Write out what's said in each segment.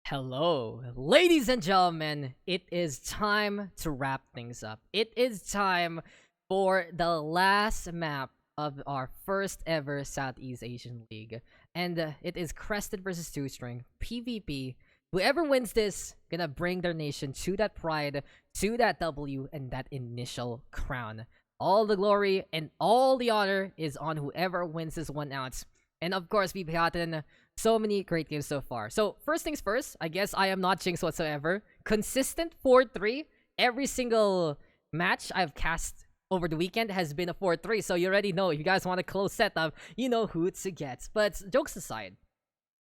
Hello, ladies and gentlemen. It is time to wrap things up. It is time for the last map of our first ever Southeast Asian League. And it is Crested versus toString, PvP. Whoever wins this, gonna bring their nation to that pride, to that W, and that initial crown. All the glory and all the honor is on whoever wins this one out. And of course, we've gotten so many great games so far. So first things first, I guess I am not jinxed whatsoever. Consistent 4-3. Every single match I've cast over the weekend has been a 4-3. So you already know, if you guys want a close setup, you know who to get. But jokes aside,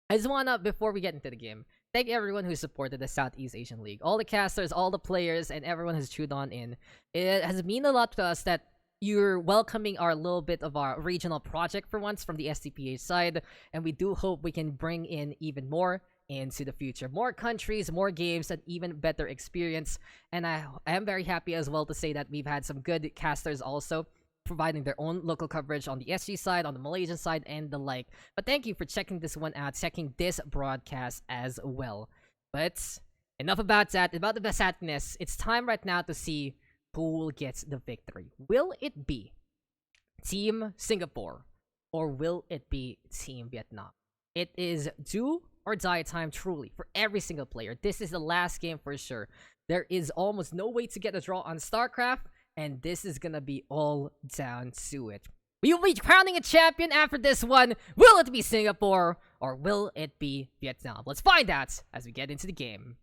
I just wanna, before we get into the game, thank everyone who supported the Southeast Asian League. All the casters, all the players, and everyone who's tuned on in. It has meant a lot to us that you're welcoming our little bit of our regional project for once from the SCPH side, and we do hope we can bring in even more into the future. More countries, more games, and even better experience. And I am very happy as well to say that we've had some good casters also providing their own local coverage on the SG side, on the Malaysian side, and the like. But thank you for checking this one out, checking this broadcast as well. But enough about that, about the sadness. It's time right now to see who gets the victory. Will it be Team Singapore or will it be Team Vietnam? It is do or die time truly for every single player. This is the last game for sure. There is almost no way to get a draw on StarCraft, and this is gonna be all down to it. We will be crowning a champion after this one. Will it be Singapore or will it be Vietnam? Let's find out as we get into the game.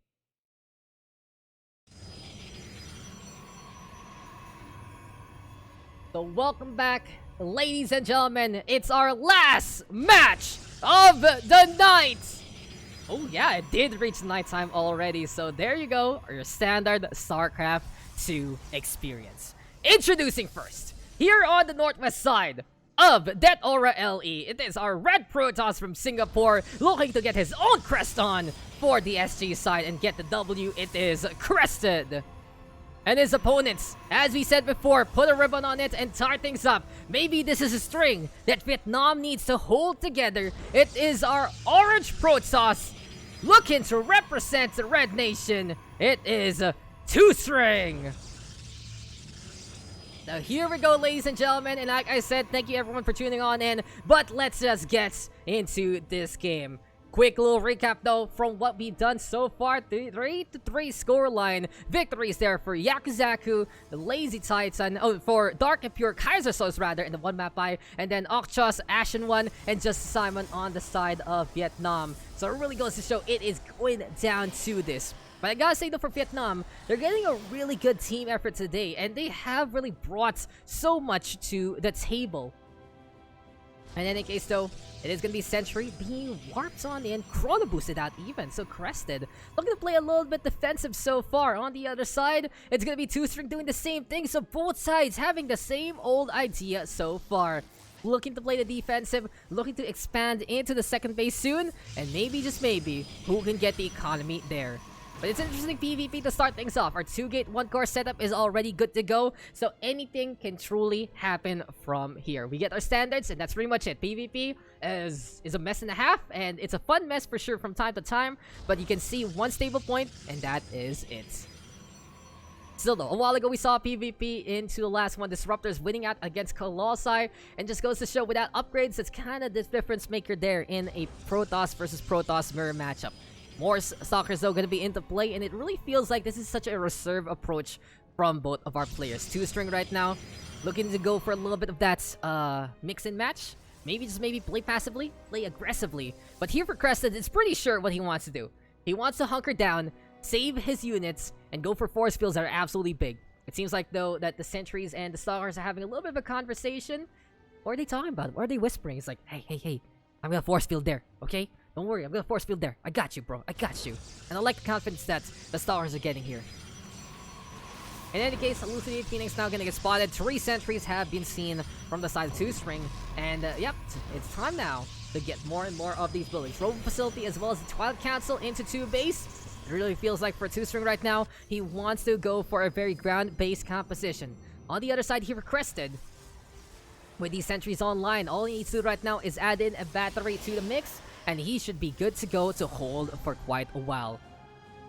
So welcome back, ladies and gentlemen. It's our last match of the night. Oh yeah, it did reach nighttime already. So there you go, your standard StarCraft 2 experience. Introducing first, here on the northwest side of Deathaura LE, it is our Red Protoss from Singapore, looking to get his own crest on for the SG side and get the W. It is Crested. And his opponents, as we said before, put a ribbon on it and tie things up. Maybe this is a string that Vietnam needs to hold together. It is our Orange Protoss looking to represent the Red Nation. It is toString. Now here we go, ladies and gentlemen, and like I said, thank you everyone for tuning on in. But let's just get into this game. Quick little recap though from what we've done so far. 3-3 scoreline. Victories there for Yakuzaku, the Lazy Titan, for Dark and Pure Kaiser Souls rather in the one map by, and then Okchos, Ashen One, and Just Simon on the side of Vietnam. So it really goes to show it is going down to this. But I gotta say though, for Vietnam, they're getting a really good team effort today, and they have really brought so much to the table. In any case though, it is going to be Sentry being warped on and chrono boosted out even. So Crested looking to play a little bit defensive so far. On the other side, it's going to be toString doing the same thing. So both sides having the same old idea so far. Looking to play the defensive, looking to expand into the second base soon. And maybe, just maybe, who can get the economy there. But it's interesting PvP to start things off. Our 2-gate 1-core setup is already good to go. So anything can truly happen from here. We get our standards and that's pretty much it. PvP is a mess and a half. And it's a fun mess for sure from time to time. But you can see one stable point and that is it. Still though, a while ago we saw PvP into the last one. Disruptors winning out against Colossi. And just goes to show without upgrades, it's kind of the difference maker there in a Protoss versus Protoss mirror matchup. More stalkers though going to be into play, and it really feels like this is such a reserve approach from both of our players. toString right now looking to go for a little bit of that mix and match. Maybe just play passively, play aggressively. But here for Crested, it's pretty sure what he wants to do. He wants to hunker down, save his units, and go for force fields that are absolutely big. It seems like though that the sentries and the stalkers are having a little bit of a conversation. What are they talking about? What are they whispering? It's like, hey, I'm gonna force field there, okay? Don't worry, I'm gonna force field there. I got you, bro. I got you. And I like the confidence that the stars are getting here. In any case, Hallucinated Phoenix now gonna get spotted. 3 sentries have been seen from the side of toString. And yep, it's time now to get more and more of these buildings. Robo Facility as well as the Twilight Council into 2 base. It really feels like for toString right now, he wants to go for a very ground-based composition. On the other side here for Crested, with these sentries online, all he needs to do right now is add in a battery to the mix. and he should be good to go to hold for quite a while.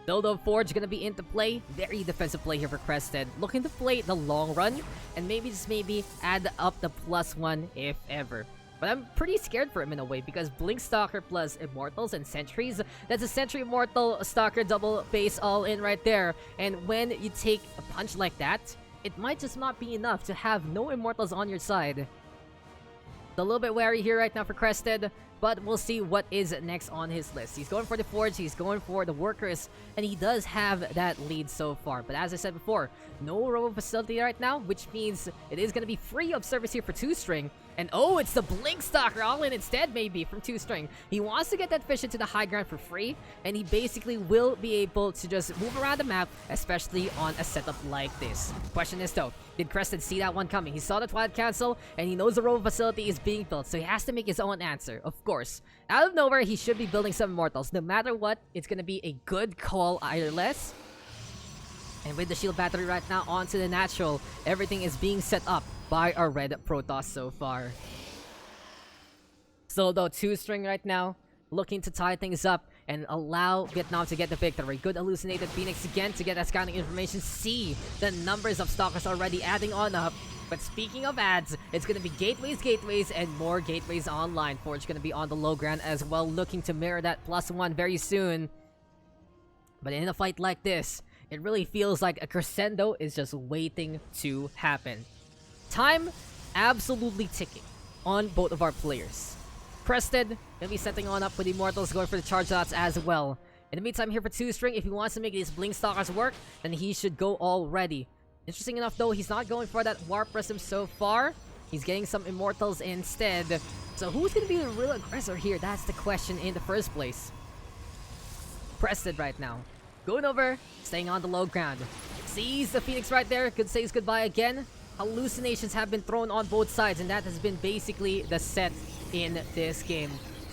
Dildo Forge gonna be into play. Very defensive play here for Crested. Looking to play the long run, and maybe add up the +1 if ever. But I'm pretty scared for him in a way, because Blink Stalker plus Immortals and Sentries, that's a Sentry Immortal Stalker double base all in right there. And when you take a punch like that, it might just not be enough to have no Immortals on your side. It's a little bit wary here right now for Crested, but we'll see what is next on his list. He's going for the Forge, he's going for the Workers, and he does have that lead so far. But as I said before, no Robo Facility right now, which means it is going to be free of service here for toString. And oh, it's the Blink Stalker all in instead, maybe, from toString. He wants to get that fish into the high ground for free, and he basically will be able to just move around the map, especially on a setup like this. Question is though, did Crested see that one coming? He saw the Twilight Cancel, and he knows the Robo Facility is being built, so he has to make his own answer, of course. Out of nowhere, he should be building some Immortals. No matter what, it's gonna be a good call either less. And with the shield battery right now onto the natural, everything is being set up by our red Protoss so far. So though, toString right now looking to tie things up and allow Vietnam to get the victory. Good Hallucinated Phoenix again to get that scouting information. See the numbers of Stalkers already adding on up. But speaking of ads, it's going to be gateways, and more gateways online. Forge going to be on the low ground as well, looking to mirror that +1 very soon. But in a fight like this, it really feels like a crescendo is just waiting to happen. Time absolutely ticking on both of our players. Crested gonna be setting on up with Immortals, going for the charge shots as well. In the meantime, here for toString, if he wants to make these Blink Stalkers work, then he should go already. Interesting enough though, he's not going for that Warp Prism so far. He's getting some Immortals instead. So who's gonna be the real aggressor here? That's the question in the first place. Crested right now. Going over, staying on the low ground. Sees the Phoenix right there, could say his goodbye again. Hallucinations have been thrown on both sides, and that has been basically the set in this game.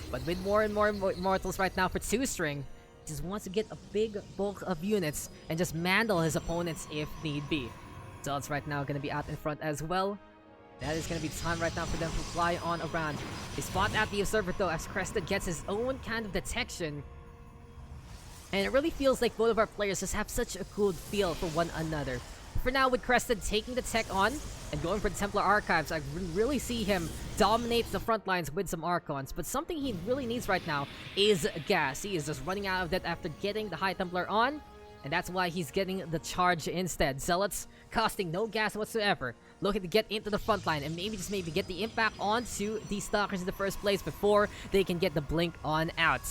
But with more and more Immortals right now for toString, just wants to get a big bulk of units and just mandle his opponents if need be. Zealots right now going to be out in front as well. That is going to be time right now for them to fly on around. They spot at the Observer though, as Crested gets his own kind of detection. And it really feels like both of our players just have such a cool feel for one another. For now, with Crested taking the tech on and going for the Templar Archives, I really see him dominate the front lines with some Archons. But something he really needs right now is gas. He is just running out of that after getting the High Templar on, and that's why he's getting the charge instead. Zealots costing no gas whatsoever, looking to get into the front line and maybe get the impact onto these Stalkers in the first place before they can get the blink on out.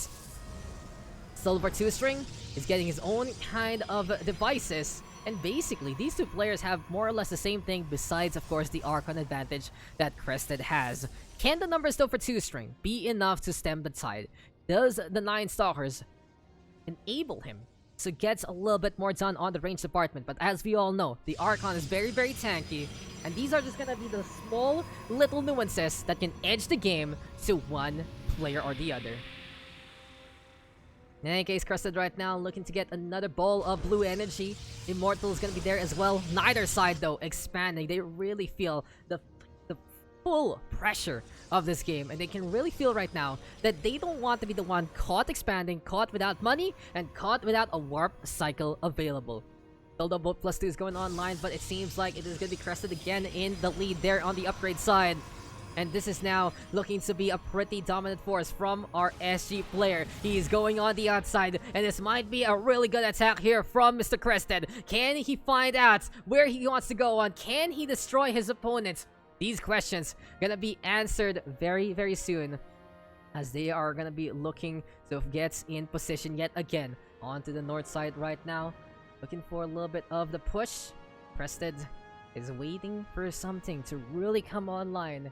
Silver toString is getting his own kind of devices. And basically, these two players have more or less the same thing besides, of course, the Archon advantage that Crested has. Can the numbers, though, for toString be enough to stem the tide? Does the 9 Stalkers enable him to get a little bit more done on the range department? But as we all know, the Archon is very, very tanky. And these are just gonna be the small little nuances that can edge the game to one player or the other. In any case, Crested right now looking to get another ball of blue energy. Immortal is going to be there as well. Neither side, though, expanding. They really feel the full pressure of this game. And they can really feel right now that they don't want to be the one caught expanding, caught without money, and caught without a warp cycle available. Although both +2 is going online, but it seems like it is going to be Crested again in the lead there on the upgrade side. And this is now looking to be a pretty dominant force from our SG player. He's going on the outside, and this might be a really good attack here from Mr. Crested. Can he find out where he wants to go on? Can he destroy his opponent? These questions gonna be answered very, very soon, as they are gonna be looking to get in position yet again onto the north side right now. Looking for a little bit of the push. Crested is waiting for something to really come online.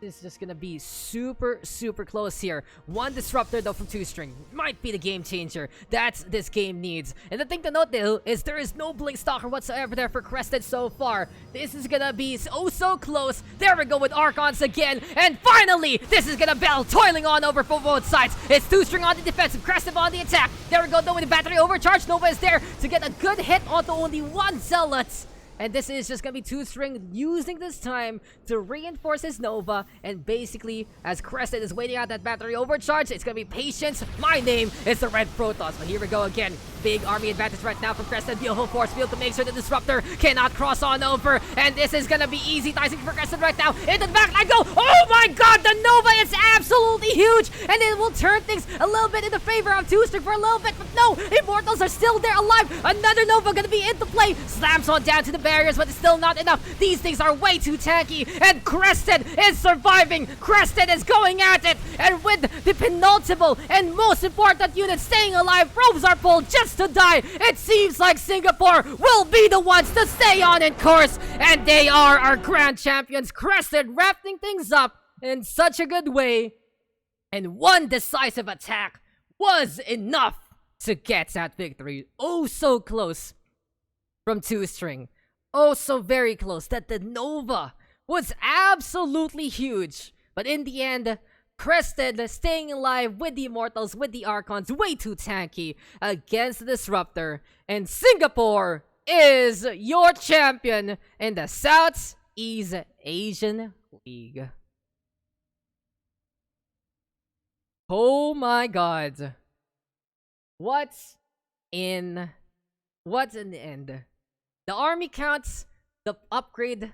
This is just gonna be super, super close here. One disruptor though from toString might be the game changer that this game needs. And the thing to note though is there is no Blink Stalker whatsoever there for Crested so far. This is gonna be so close. There we go with Archons again. And finally, this is gonna battle toiling on over for both sides. It's toString on the defensive, Crested on the attack. There we go though with the battery overcharge. Nova is there to get a good hit onto only one Zealot. And this is just gonna be toString using this time to reinforce his Nova. And basically, as Crested is waiting out that battery overcharge, it's gonna be patience. My name is the Red Protoss. But here we go again. Big army advantage right now from Crested. Beautiful force field to make sure the Disruptor cannot cross on over. And this is gonna be easy dicing for Crested right now. Into the back line go. Oh my god, the Nova is absolutely huge. And it will turn things a little bit in the favor of toString for a little bit. But no, Immortals are still there alive. Another Nova gonna be into play. Slams on down to the barriers, but it's still not enough. These things are way too tanky. And Crested is surviving. Crested is going at it. And with the penultimate and most important unit staying alive, robes are pulled just to die. It seems like Singapore will be the ones to stay on in course. And they are our grand champions. Crested wrapping things up in such a good way. And one decisive attack was enough to get that victory. Oh, so close from toString. Oh, so very close that the Nova was absolutely huge. But in the end, Crested staying alive with the Immortals, with the Archons, way too tanky against the Disruptor. And Singapore is your champion in the Southeast Asian League. Oh my god. What's in the end? The army counts, the upgrade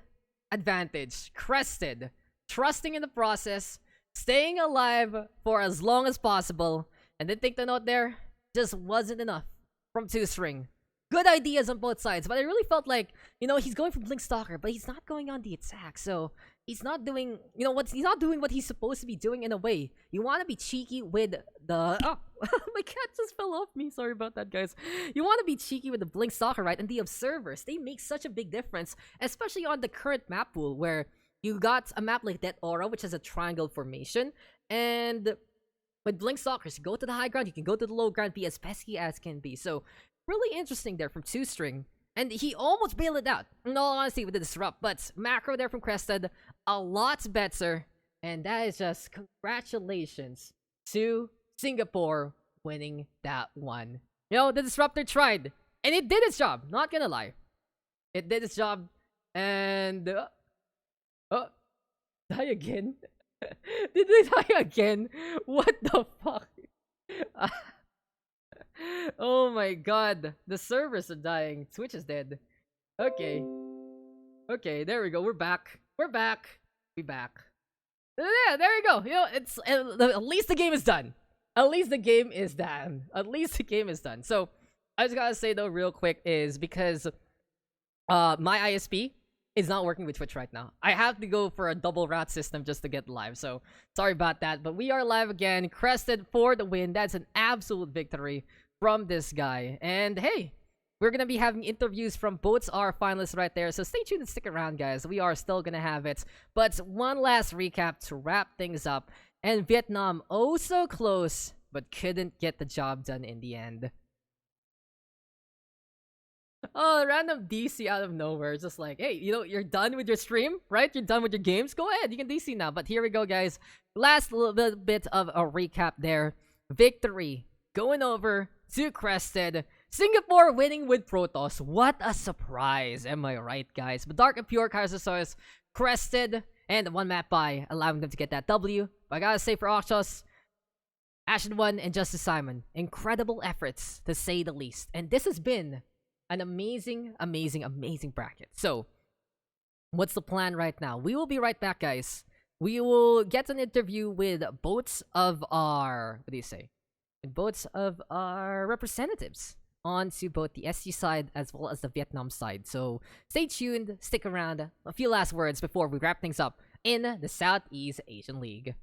advantage. Crested, trusting in the process, staying alive for as long as possible. And then take the note there, just wasn't enough from toString. Good ideas on both sides, but I really felt like, you know, he's going for Blink Stalker, but he's not going on the attack, so he's not doing, you know, he's not doing what he's supposed to be doing in a way. You want to be cheeky with the... Oh, my cat just fell off me. Sorry about that, guys. You want to be cheeky with the Blink Stalker, right? And the Observers, they make such a big difference, especially on the current map pool, where you got a map like Deathaura, which has a triangle formation, and with Blink Stalkers, you go to the high ground, you can go to the low ground, be as pesky as can be. So, really interesting there from toString. And he almost bailed it out, in all honesty, with the Disrupt. But macro there from Crested, a lot better. And that is just congratulations to Singapore winning that one. You know, the Disruptor tried. And it did its job, not gonna lie. It did its job. And... oh, die again? Did they die again? What the fuck? Oh my god, the servers are dying. Twitch is dead. Okay. Okay, there we go. We're back. We're back. We back. Yeah, there we go. You know, it's at least the game is done. At least the game is done. At least the game is done. So, I just gotta say though, real quick, is because my ISP is not working with Twitch right now. I have to go for a double route system just to get live. So, sorry about that. But we are live again. Crested for the win. That's an absolute victory from this guy. And hey, we're gonna be having interviews from both our finalists right there, so stay tuned and stick around, guys. We are still gonna have it. But one last recap to wrap things up. And Vietnam, oh so close, but couldn't get the job done in the end. Oh, random DC out of nowhere. Just like, hey, you know, you're done with your stream, right? You're done with your games? Go ahead, you can DC now. But here we go, guys. Last little bit of a recap there. Victory going over to Crested. Singapore winning with Protoss. What a surprise. Am I right, guys? But Dark and Pure Carsosaurus, Crested, and one map by, allowing them to get that W. But I gotta say for Oxos, Ashen One, and Justice Simon, incredible efforts, to say the least. And this has been an amazing, amazing, amazing bracket. So, what's the plan right now? We will be right back, guys. We will get an interview with both of our... what do you say? Both of our representatives onto both the SC side as well as the Vietnam side. So stay tuned, stick around. A few last words before we wrap things up in the Southeast Asian League.